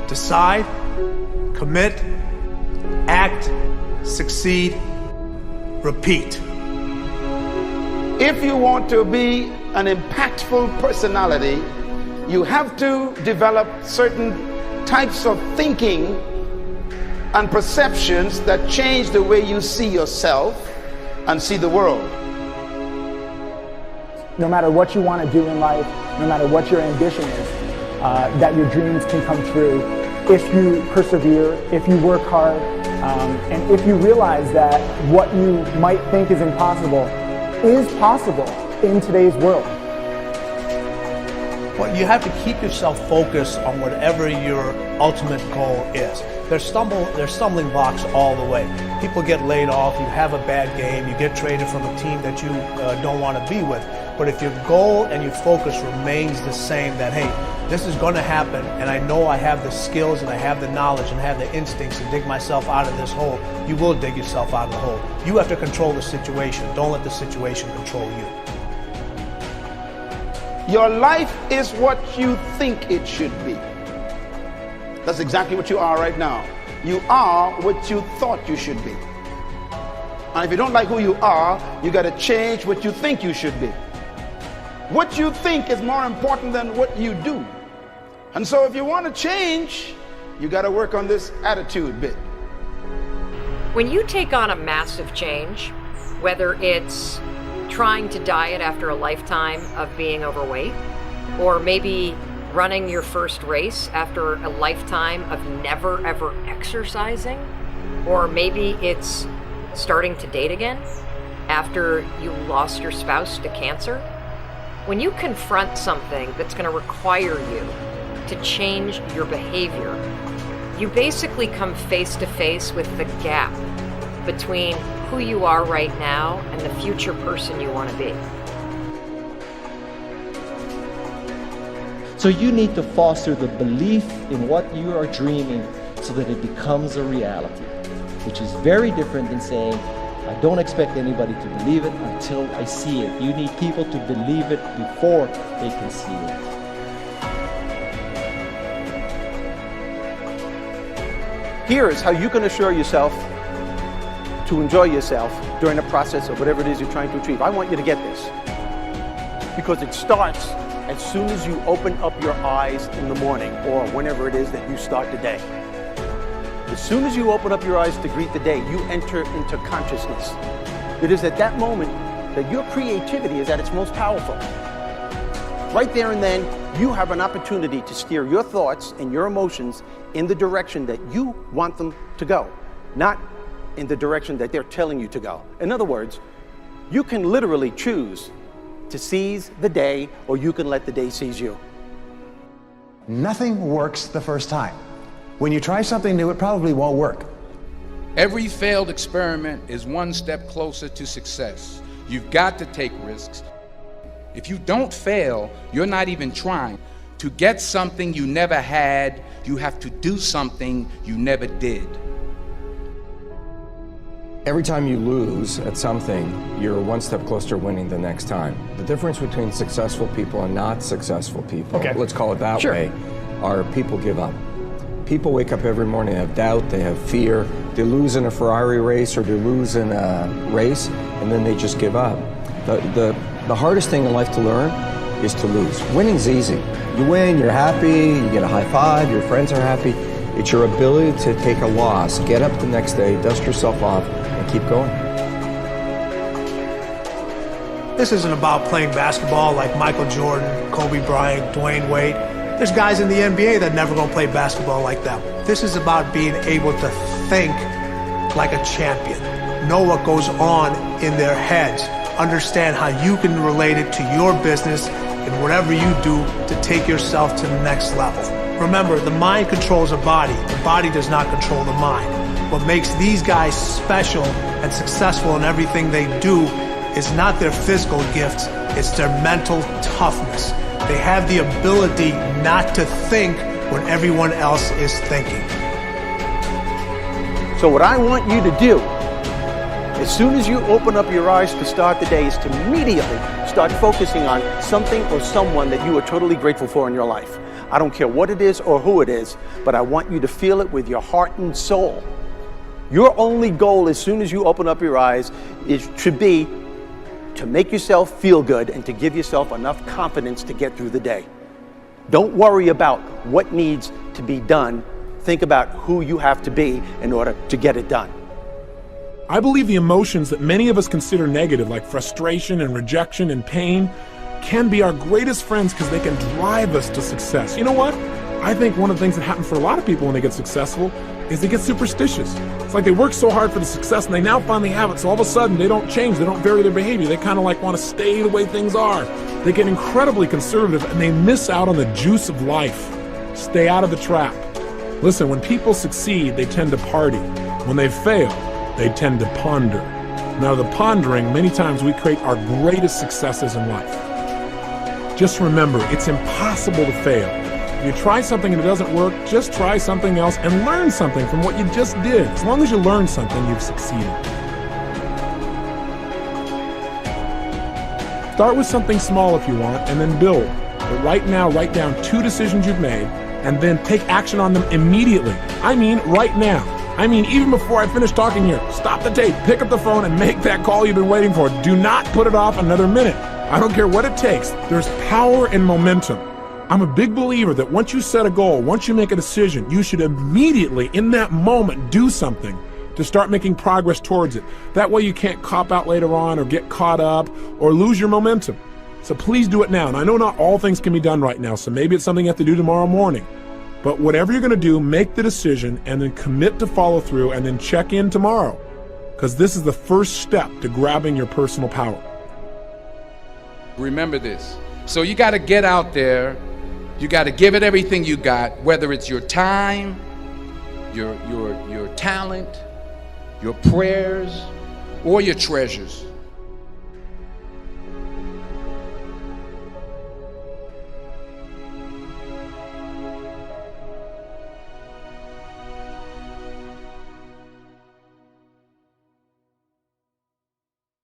Decide, commit, act, succeed, repeat. If you want to be an impactful personality, you have to develop certain types of thinking and perceptions that change the way you see yourself and see the world. No matter what you want to do in life, no matter what your ambition is, that your dreams can come true if you persevere, if you work hard, and if you realize that what you might think is impossible is possible in today's world. Well, you have to keep yourself focused on whatever your ultimate goal is. There's stumbling blocks all the way. People get laid off, you have a bad game, you get traded from a team that you don't want to be with. But if your goal and your focus remains the same, that hey, this is going to happen, and I know I have the skills and I have the knowledge and I have the instincts to dig myself out of this hole, you will dig yourself out of the hole. You have to control the situation. Don't let the situation control you. Your life is what you think it should be. That's exactly what you are right now. You are what you thought you should be. And if you don't like who you are, you got to change what you think you should be. What you think is more important than what you do. And so if you want to change, you got to work on this attitude bit. When you take on a massive change, whether it's trying to diet after a lifetime of being overweight, or maybe running your first race after a lifetime of never ever exercising, or maybe it's starting to date again after you lost your spouse to cancer, when you confront something that's going to require you to change your behavior, you basically come face to face with the gap between who you are right now and the future person you want to be. So you need to foster the belief in what you are dreaming so that it becomes a reality, which is very different than saying, I don't expect anybody to believe it until I see it. You need people to believe it before they can see it. Here is how you can assure yourself to enjoy yourself during the process of whatever it is you're trying to achieve. I want you to get this, because it starts as soon as you open up your eyes in the morning, or whenever it is that you start the day. As soon as you open up your eyes to greet the day, you enter into consciousness. It is at that moment that your creativity is at its most powerful. Right there and then, you have an opportunity to steer your thoughts and your emotions in the direction that you want them to go, not in the direction that they're telling you to go. In other words, you can literally choose to seize the day, or you can let the day seize you. Nothing works the first time. When you try something new, it probably won't work. Every failed experiment is one step closer to success. You've got to take risks. If you don't fail, you're not even trying. To get something you never had, you have to do something you never did. Every time you lose at something, you're one step closer to winning the next time. The difference between successful people and not successful people, let's call it that way, are people give up. People wake up every morning, they have doubt, they have fear, they lose in a Ferrari race or they lose in a race, and then they just give up. The hardest thing in life to learn is to lose. Winning's easy. You win, you're happy, you get a high five, your friends are happy. It's your ability to take a loss, get up the next day, dust yourself off, and keep going. This isn't about playing basketball like Michael Jordan, Kobe Bryant, Dwayne Wade. There's guys in the NBA that never gonna play basketball like them. This is about being able to think like a champion, know what goes on in their heads, understand how you can relate it to your business and whatever you do to take yourself to the next level. Remember, the mind controls the body does not control the mind. What makes these guys special and successful in everything they do is not their physical gifts, it's their mental toughness. They have the ability not to think when everyone else is thinking. So what I want you to do, as soon as you open up your eyes to start the day, is to immediately start focusing on something or someone that you are totally grateful for in your life. I don't care what it is or who it is, but I want you to feel it with your heart and soul. Your only goal as soon as you open up your eyes should be to make yourself feel good and to give yourself enough confidence to get through the day. Don't worry about what needs to be done. Think about who you have to be in order to get it done. I believe the emotions that many of us consider negative, like frustration and rejection and pain, can be our greatest friends because they can drive us to success. You know what? I think one of the things that happens for a lot of people when they get successful is they get superstitious. It's like they work so hard for the success and they now finally have it, so all of a sudden they don't change, they don't vary their behavior, they kind of like want to stay the way things are. They get incredibly conservative and they miss out on the juice of life. Stay out of the trap. Listen, when people succeed, they tend to party. When they fail, they tend to ponder. Now, the pondering, many times we create our greatest successes in life. Just remember, it's impossible to fail. If you try something and it doesn't work, just try something else and learn something from what you just did. As long as you learn something, you've succeeded. Start with something small if you want, and then build. But right now, write down 2 decisions you've made, and then take action on them immediately. I mean, right now. I mean, even before I finish talking here, stop the tape, pick up the phone, and make that call you've been waiting for. Do not put it off another minute. I don't care what it takes. There's power in momentum. I'm a big believer that once you set a goal, once you make a decision, you should immediately, in that moment, do something to start making progress towards it. That way you can't cop out later on or get caught up or lose your momentum. So please do it now. And I know not all things can be done right now, so maybe it's something you have to do tomorrow morning. But whatever you're going to do, make the decision and then commit to follow through and then check in tomorrow. Because this is the first step to grabbing your personal power. Remember this. So you got to get out there. You got to give it everything you got, whether it's your time, your talent, your prayers, or your treasures.